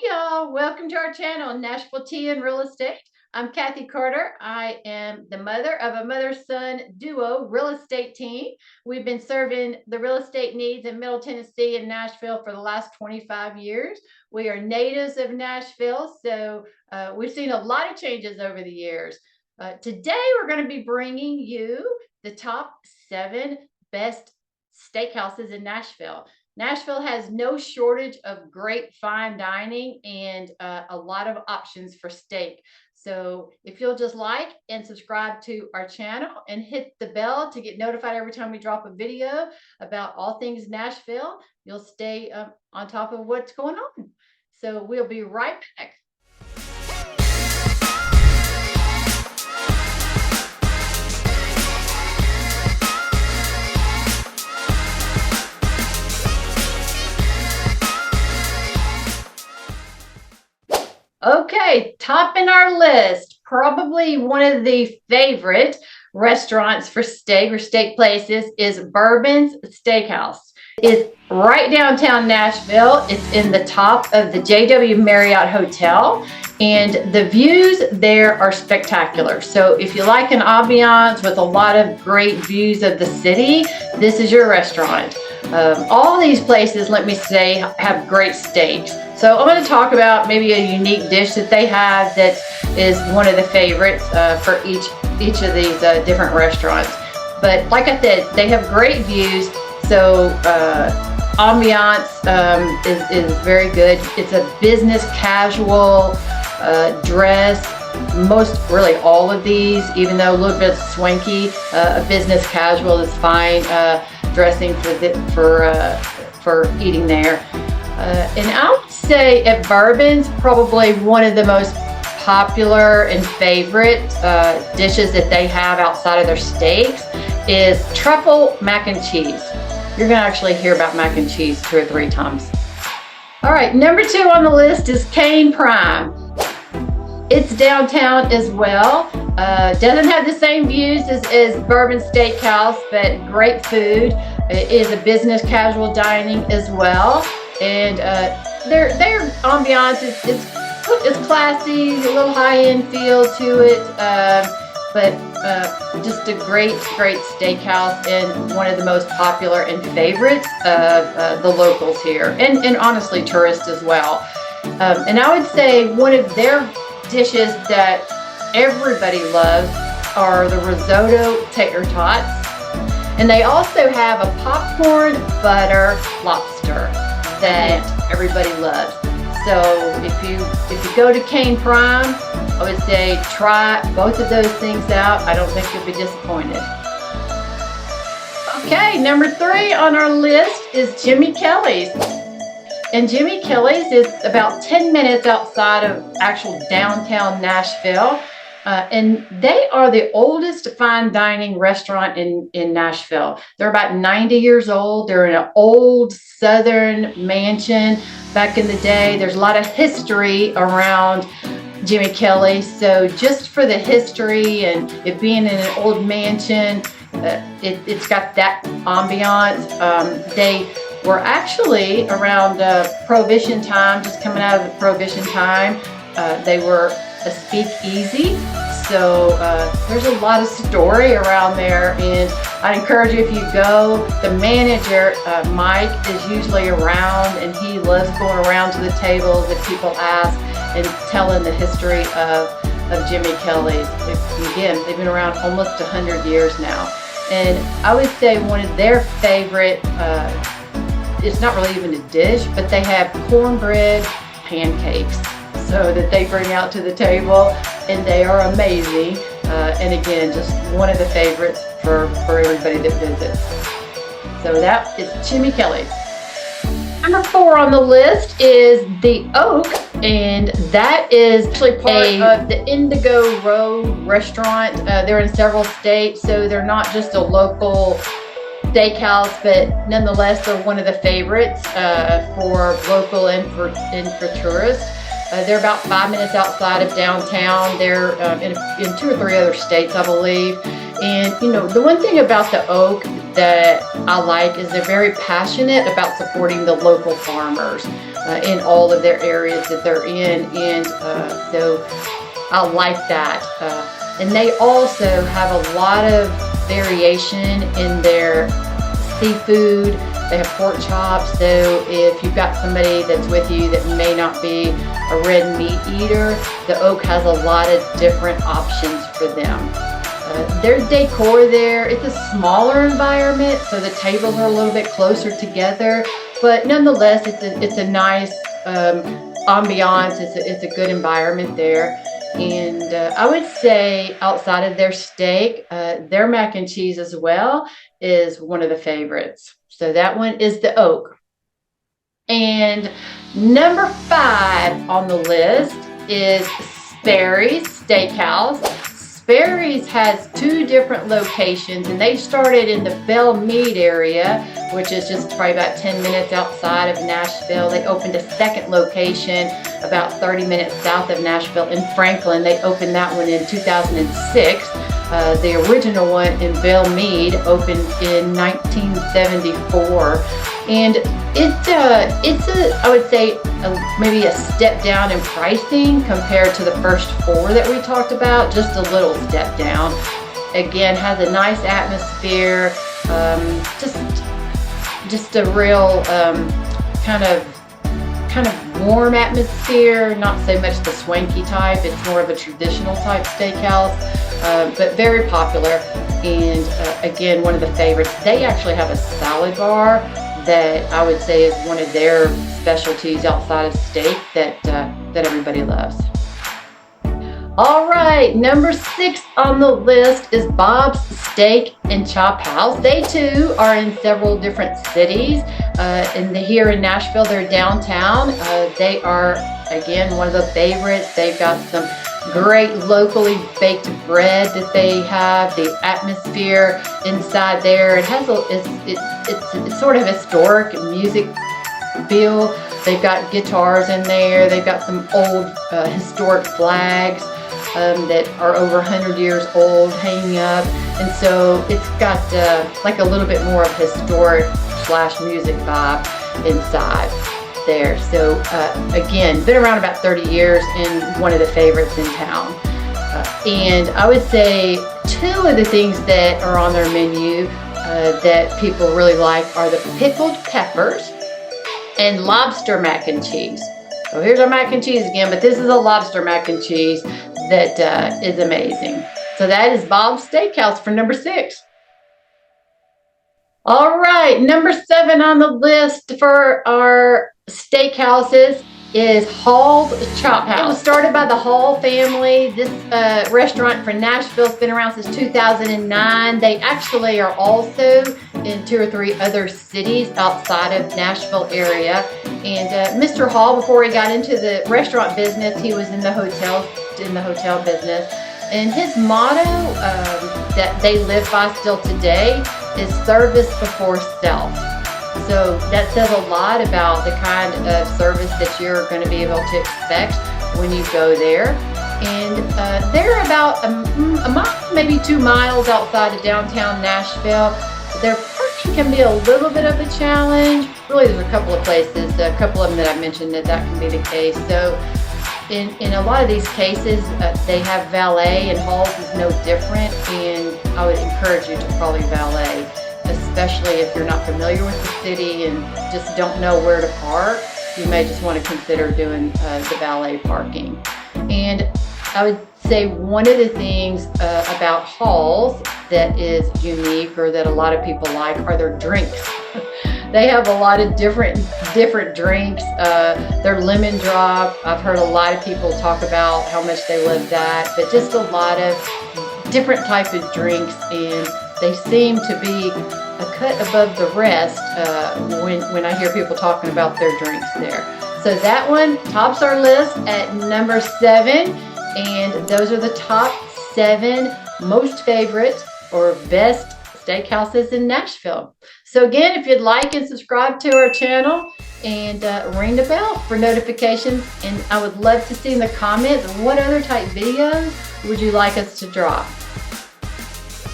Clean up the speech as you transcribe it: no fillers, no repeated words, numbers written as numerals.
Y'all, welcome to our channel, Nashville Tea and Real Estate. I'm Kathy Carter. I am the mother of a mother-son duo real estate team. We've been serving the real estate needs in Middle Tennessee and Nashville for the last 25 years. We are natives of Nashville, so we've seen a lot of changes over the years. Today, we're going to be bringing you the top 7 best steakhouses in Nashville. Nashville has no shortage of great fine dining and a lot of options for steak. So if you'll just like and subscribe to our channel and hit the bell to get notified every time we drop a video about all things Nashville, you'll stay on top of what's going on. So we'll be right back. Okay, topping our list, probably one of the favorite restaurants for steak or steak places is Bourbon's Steakhouse. It's right downtown Nashville. It's in the top of the JW Marriott Hotel, and the views there are spectacular. So if you like an ambiance with a lot of great views of the city, this is your restaurant. All these places, let me say, have great steaks. So I'm going to talk about maybe a unique dish that they have that is one of the favorites for each of these different restaurants. But like I said, they have great views. So ambiance is very good. It's a business casual dress. Really all of these, even though a little bit swanky, a business casual is fine dressing for eating there. And I would say at Bourbon's, probably one of the most popular and favorite dishes that they have outside of their steaks is truffle mac and cheese. You're going to actually hear about mac and cheese 2 or 3 times. All right, number 2 on the list is Kayne Prime. It's downtown as well. Doesn't have the same views as Bourbon Steakhouse, but great food. It is a business casual dining as well. And their ambiance is classy, a little high-end feel to it, but just a great steakhouse and one of the most popular and favorites of the locals here, and honestly tourists as well. And I would say one of their dishes that everybody loves are the risotto tater tots, and they also have a popcorn butter lobster that everybody loves. So if you go to Kayne Prime, I would say try both of those things out. I don't think you'll be disappointed. Okay, number 3 on our list is Jimmy Kelly's. And Jimmy Kelly's is about 10 minutes outside of actual downtown Nashville. And they are the oldest fine dining restaurant in Nashville. They're about 90 years old. They're in an old Southern mansion back in the day. There's a lot of history around Jimmy Kelly's. So just for the history and it being in an old mansion, it's got that ambiance. They were actually around Prohibition time, just coming out of the Prohibition time. They were a speakeasy, so there's a lot of story around there, and I'd encourage you, if you go, the manager Mike is usually around, and he loves going around to the tables that people ask and telling the history of Jimmy Kelly's. Again, they've been around almost 100 years now, and I would say one of their favorite, it's not really even a dish, but they have cornbread pancakes, so that they bring out to the table, and they are amazing. And again, just one of the favorites for everybody that visits. So that is Jimmy Kelly's. Number 4 on the list is the Oak, and that is actually part of the Indigo Road restaurant. They're in several states, so they're not just a local steakhouse, but nonetheless they're one of the favorites for local and for tourists. They're about 5 minutes outside of downtown. They're in 2 or 3 other states, I believe. And you know, the one thing about the Oak that I like is they're very passionate about supporting the local farmers. in all of their areas that they're in, and so I like that. And they also have a lot of variation in their seafood. They have pork chops, so if you've got somebody that's with you that may not be a red meat eater, the Oak has a lot of different options for them. Their decor there, it's a smaller environment, so the tables are a little bit closer together, but nonetheless, it's a nice ambiance. It's a good environment there. And I would say outside of their steak, their mac and cheese as well is one of the favorites. So that one is the Oak. And number 5 on the list is Sperry's Steakhouse. Sperry's has 2 different locations, and they started in the Belle Meade area, which is just probably about 10 minutes outside of Nashville. They opened a second location about 30 minutes south of Nashville in Franklin. They opened that one in 2006. The original one in Belle Meade opened in 1974, and I would say maybe a step down in pricing compared to the first 4 that we talked about. Just a little step down. Again, has a nice atmosphere. Just a real kind of warm atmosphere, not so much the swanky type. It's more of a traditional type steakhouse, but very popular. And again, one of the favorites. They actually have a salad bar that I would say is one of their specialties outside of steak that everybody loves. All right, number 6 on the list is Bob's Steak and Chophouse. They too are in several different cities. Here in Nashville, they're downtown. They are, again, one of the favorites. They've got some great locally baked bread that they have. The atmosphere inside there, it has it's sort of historic music feel. They've got guitars in there. They've got some old historic flags that are over 100 years old hanging up, and so it's got like a little bit more of historic / music vibe inside there. So again, been around about 30 years and one of the favorites in town. And I would say 2 of the things that are on their menu that people really like are the pickled peppers and lobster mac and cheese. So here's our mac and cheese again, but this is a lobster mac and cheese that is amazing. So that is Bob's Steakhouse for number 6. All right, number 7 on the list for our steakhouses is Hall's Chophouse. It was started by the Hall family. This restaurant from Nashville has been around since 2009. They actually are also in 2 or 3 other cities outside of Nashville area. And Mr. Hall, before he got into the restaurant business, he was in the hotel business. And his motto that they live by still today is service before self. So that says a lot about the kind of service that you're going to be able to expect when you go there. And they're about a mile, maybe 2 miles outside of downtown Nashville. Their parking can be a little bit of a challenge. Really, there's a couple of places, a couple of them that I mentioned that can be the case. So in a lot of these cases, they have valet, and Hall's is no different. And I would encourage you to probably valet, especially if you're not familiar with the city and just don't know where to park. You may just want to consider doing the valet parking. And I would say one of the things about Hall's that is unique, or that a lot of people like, are their drinks. They have a lot of different drinks. Their lemon drop, I've heard a lot of people talk about how much they love that, but just a lot of different type of drinks, and they seem to be a cut above the rest when I hear people talking about their drinks there. So that one tops our list at number 7, and those are the top 7 most favorite or best steakhouses in Nashville. So again, if you'd like and subscribe to our channel, and ring the bell for notifications, and I would love to see in the comments what other type videos would you like us to drop.